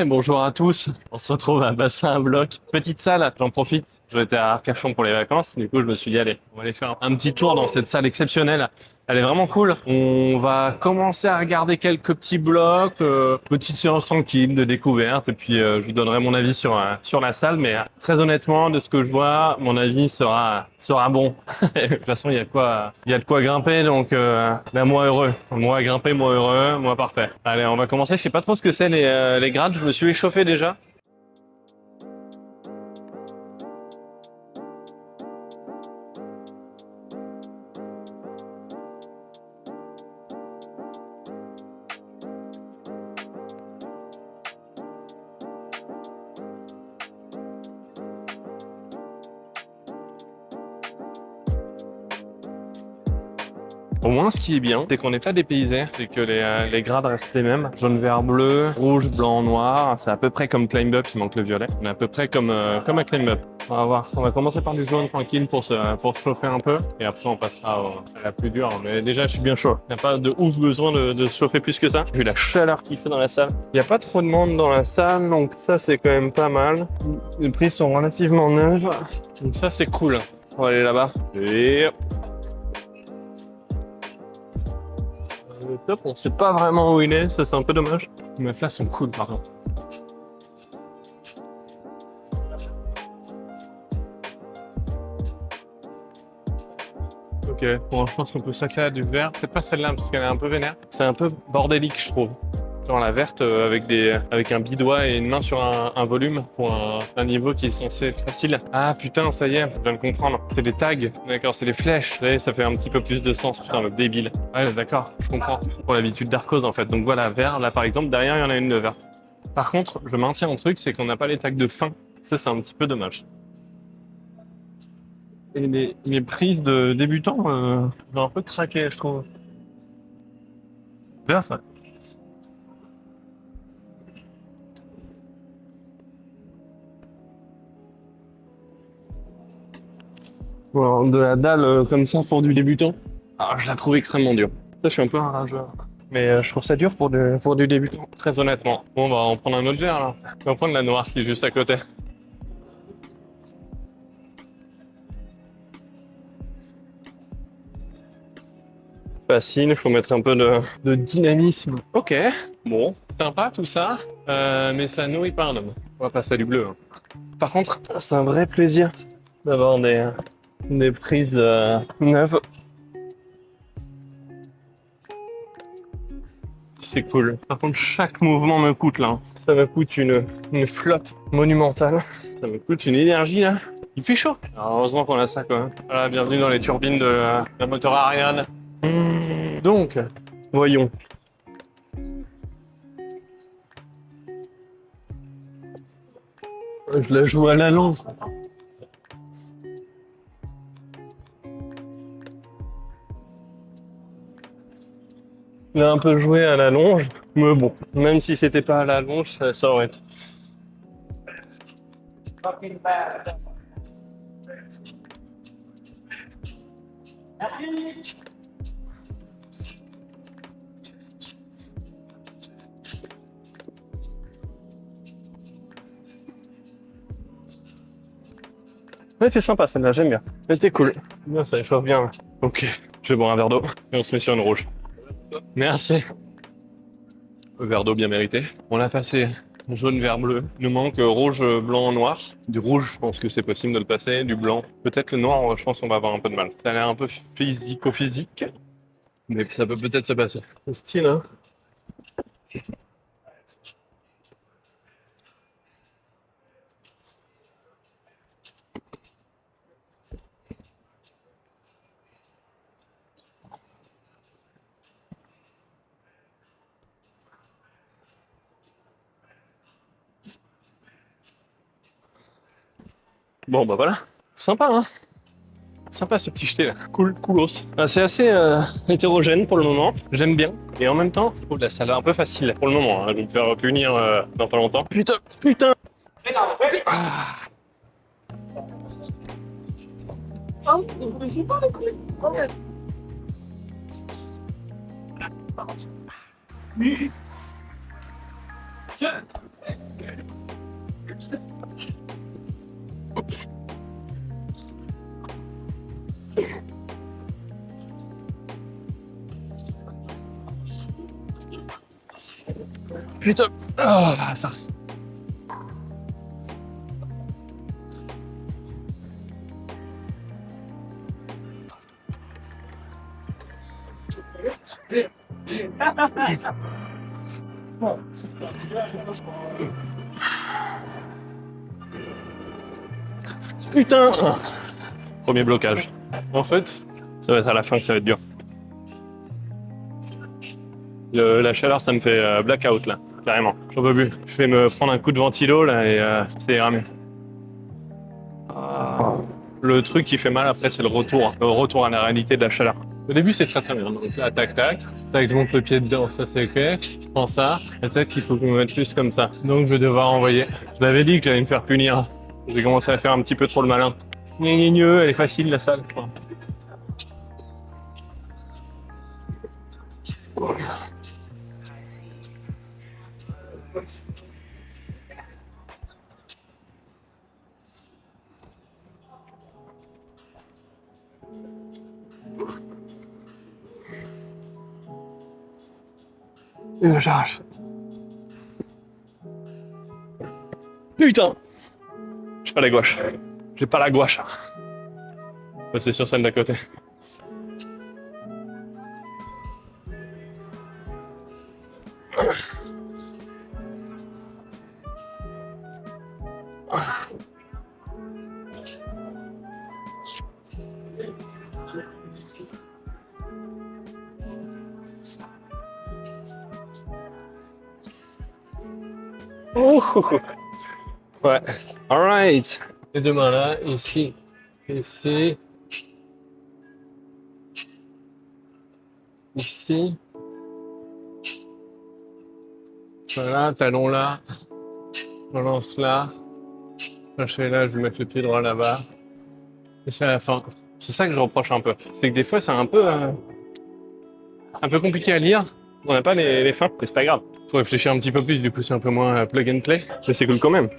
Bonjour à tous, on se retrouve à Bassin à Bloc. Petite salle, j'en profite. J'étais à Arcachon pour les vacances, du coup je me suis dit allez, on va aller faire un petit tour dans cette salle exceptionnelle. Elle est vraiment cool. On va commencer à regarder quelques petits blocs, petite séance tranquille de découverte, et puis je vous donnerai mon avis sur la salle, mais très honnêtement, de ce que je vois, mon avis sera bon. De toute façon, il y a de quoi grimper, donc ben, moi heureux. Moi grimper, moi heureux, moi parfait. Allez, on va commencer. Je sais pas trop ce que c'est les grades. Je me suis échauffé déjà. Au moins, ce qui est bien, c'est qu'on n'est pas dépaysé, c'est que les grades restent les mêmes. Jaune, vert, bleu, rouge, blanc, noir. C'est à peu près comme Climb Up, il manque le violet. On est à peu près comme à Climb Up. On va voir. On va commencer par du jaune tranquille pour se chauffer un peu. Et après, on passera à la plus dure. Mais déjà, je suis bien chaud. Il n'y a pas de ouf besoin de se chauffer plus que ça. Vu la chaleur qu'il fait dans la salle. Il n'y a pas trop de monde dans la salle, donc ça, c'est quand même pas mal. Les prises sont relativement neuves. Donc ça, c'est cool. On va aller là-bas. Et le top, on sait pas vraiment où il est, ça c'est un peu dommage. Les meufs là sont cool par contre. Ok, bon, je pense qu'on peut s'accéder à du vert. Peut-être pas celle-là parce qu'elle est un peu vénère. C'est un peu bordélique, je trouve. Genre la verte avec un bidoigt et une main sur un volume pour un niveau qui est censé être facile. Ah putain, ça y est, je viens de comprendre. C'est des tags. D'accord, c'est des flèches. Vous voyez, ça fait un petit peu plus de sens. Putain, le débile. Ouais, d'accord, je comprends. Pour l'habitude d'Arcos en fait. Donc voilà, vert. Là par exemple, derrière, il y en a une de verte. Par contre, je maintiens un truc, c'est qu'on n'a pas les tags de fin. Ça, c'est un petit peu dommage. Et les prises de débutants, j'ai un peu craqué, je trouve. Vert, ça. Bon, de la dalle comme ça pour du débutant. Alors, je la trouve extrêmement dure. Ça, je suis un peu un rageur. Mais je trouve ça dur pour du débutant. Très honnêtement. Bon, bah, on va en prendre un autre verre, là. On va prendre la noire qui est juste à côté. Facile, il faut mettre un peu de dynamisme. Ok, bon, sympa tout ça, mais ça nourrit pas un homme. On va passer à du bleu, hein. Par contre, c'est un vrai plaisir d'avoir des prises neuves. C'est cool. Par contre, chaque mouvement me coûte là. Ça me coûte une flotte monumentale. Ça me coûte une énergie là. Il fait chaud. Alors, heureusement qu'on a ça quand même. Voilà, bienvenue dans les turbines de la moteur Ariane. Donc, voyons. Je la joue à la longe. Il a un peu joué à la longe, mais bon, même si c'était pas à la longe, ça aurait été. Ouais, c'est sympa, celle-là, j'aime bien. C'était cool. Bien, ça chauffe bien. Ok, je vais boire un verre d'eau et on se met sur une rouge. Merci. Un verre d'eau bien mérité. On a passé jaune, vert, bleu. Il nous manque rouge, blanc, noir. Du rouge, je pense que c'est possible de le passer. Du blanc. Peut-être le noir, je pense qu'on va avoir un peu de mal. Ça a l'air un peu physico-physique, mais ça peut peut-être se passer. C'est style, hein? Bon, bah voilà. Sympa, hein? Sympa ce petit jeté là. Cool, coolos. Ah, c'est assez hétérogène pour le moment. J'aime bien. Et en même temps, je trouve la salle un peu facile pour le moment, hein. Je vais me faire punir dans pas longtemps. Putain, putain. Ah. Putain, ah, ça reste. Putain! Premier blocage. En fait, ça va être à la fin que ça va être dur. La chaleur, ça me fait blackout là, carrément. J'en peux plus. Je vais me prendre un coup de ventilo là et c'est ramé. Le truc qui fait mal après, c'est le retour à la réalité de la chaleur. Au début, c'est très très bien. Donc là, tac, tac, tac, je monte le pied dedans, ça c'est ok. Je prends ça, peut-être qu'il faut que je me mette plus comme ça. Donc je vais devoir envoyer. Je vous avais dit que j'allais me faire punir. J'ai commencé à faire un petit peu trop le malin. Elle est facile la salle. Et je charge. Putain! J'ai pas la gouache. J'ai pas la gouache. Passer sur celle d'à côté. Oh. Ouais. Alright. Les deux mains là, ici, ici, ici. Voilà, talon là, relance là. Je fais là, je vais mettre le pied droit là-bas. Et c'est à la fin. C'est ça que je reproche un peu. C'est que des fois, c'est un peu compliqué à lire. On n'a pas les fins, mais c'est pas grave. Faut réfléchir un petit peu plus, du coup, c'est un peu moins plug and play. Mais c'est cool quand même.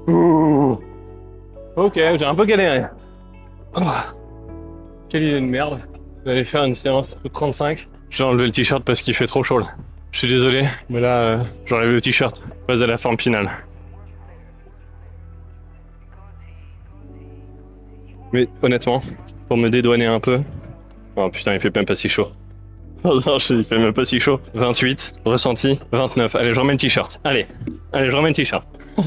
Ouh. Ok, j'ai un peu galéré. Quelle idée de merde. Je vais aller faire une séance de 35. J'ai enlevé le t-shirt parce qu'il fait trop chaud là. Je suis désolé, mais là, j'enlève le t-shirt. Pas à la forme finale. Mais honnêtement, pour me dédouaner un peu... Oh putain, il fait même pas si chaud. Oh non, il fait même pas si chaud. 28, ressenti, 29. Allez, je remets le t-shirt. Allez, je remets le t-shirt.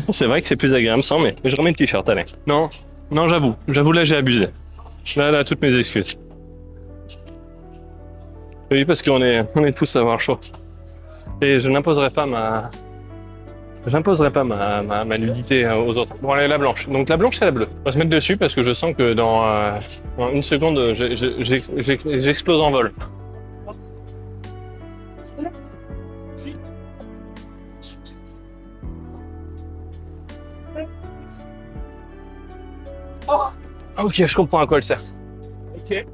C'est vrai que c'est plus agréable sans, mais je remets le t-shirt, allez. Non, j'avoue, là j'ai abusé. Là, toutes mes excuses. Oui, parce qu'on est tous à avoir chaud. Et je n'imposerai pas ma nudité aux autres. Bon, allez, la blanche. Donc la blanche, c'est la bleue. On va se mettre dessus parce que je sens que dans une seconde, j'explose en vol. Ok, je comprends à quoi elle sert. Ok.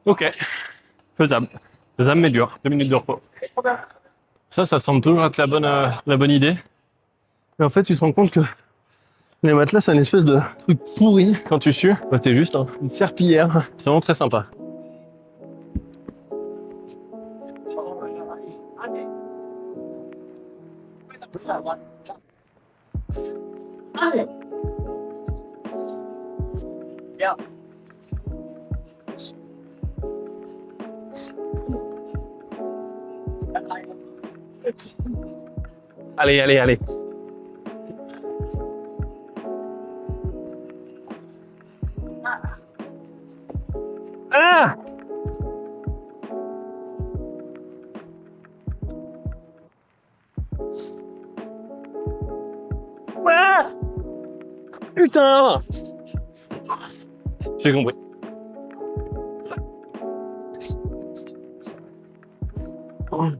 Ok, faisable mais dur. 2 minutes de repos. Ça semble toujours être la bonne idée. Mais en fait, tu te rends compte que Les matelas, c'est une espèce de truc pourri. Quand tu sues, bah, t'es juste une serpillière. C'est vraiment très sympa. Allez, allez, allez. Ah! Ah! Putain! J'ai compris. Ah!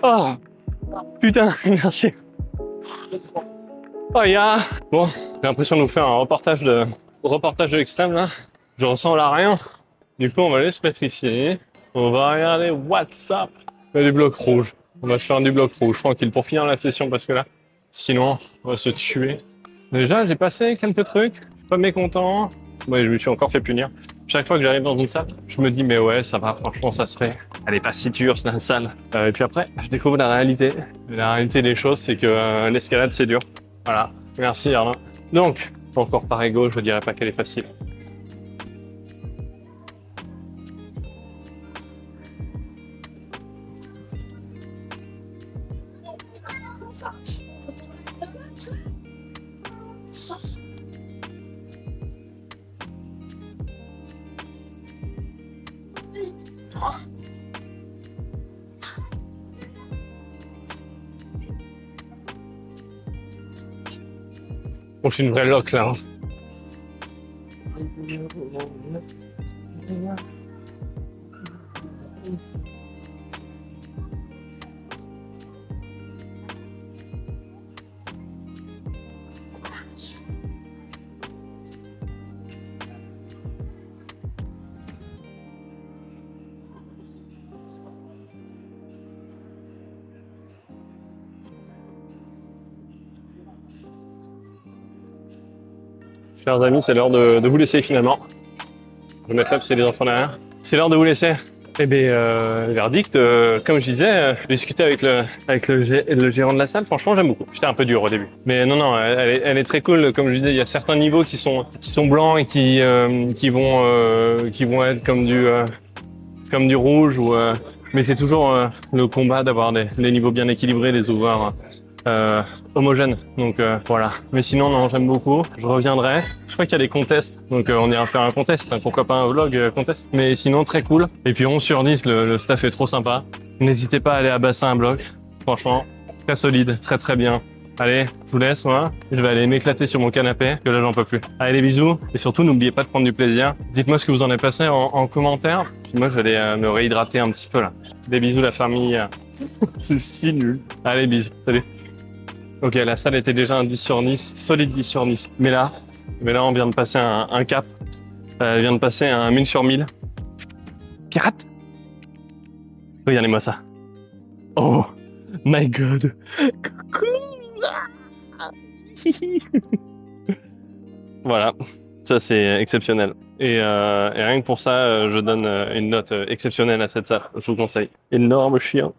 Oh! Putain, merci. Oh, yeah. Bon, j'ai l'impression de nous faire un reportage de l'extrême là. Je ressens là rien. Du coup, on va aller se mettre ici. On va regarder WhatsApp. Il y a du bloc rouge. On va se faire du bloc rouge tranquille pour finir la session parce que là, sinon, on va se tuer. Déjà, j'ai passé quelques trucs. Je suis pas mécontent. Ouais, je me suis encore fait punir. Chaque fois que j'arrive dans une salle, je me dis mais ouais, ça va, franchement, ça se fait. Elle est pas si dure, c'est la salle. Et puis après, je découvre la réalité. Et la réalité des choses, c'est que l'escalade, c'est dur. Voilà. Merci, Arnaud. Donc, encore par ego, je dirais pas qu'elle est facile. Bon, je suis une vraie loque là. Chers amis, c'est l'heure de vous laisser finalement. Je vais mettre là parce qu'il y a des enfants derrière. C'est l'heure de vous laisser. Eh bien, verdict, comme je disais, je discutais avec le gérant de la salle, franchement j'aime beaucoup. J'étais un peu dur au début. Mais non, elle est très cool. Comme je disais, il y a certains niveaux qui sont blancs et qui vont être comme du rouge. Mais c'est toujours le combat d'avoir les niveaux bien équilibrés, les ouverts homogènes. Donc voilà. Mais sinon, non, j'aime beaucoup. Je reviendrai. Je crois qu'il y a des contests. Donc on ira faire un contest. Pourquoi pas un vlog contest. Mais sinon, très cool. Et puis 11 sur 10, le staff est trop sympa. N'hésitez pas à aller à Bassin à Bloc. Franchement, très solide, très très bien. Allez, je vous laisse, moi. Je vais aller m'éclater sur mon canapé, que là, j'en peux plus. Allez, les bisous. Et surtout, n'oubliez pas de prendre du plaisir. Dites-moi ce que vous en avez passé en commentaire. Puis moi, je vais aller me réhydrater un petit peu, là. Des bisous, la famille. C'est si nul. Allez, bisous. Salut. Ok, la salle était déjà un 10 sur 10, solide 10 sur 10. Mais là, on vient de passer un cap. Elle vient de passer un 1000 sur 1000. Pirate. Regardez-moi ça. Oh my god. Coucou. Voilà, ça c'est exceptionnel. Et rien que pour ça, je donne une note exceptionnelle à cette salle. Je vous conseille. Énorme chien.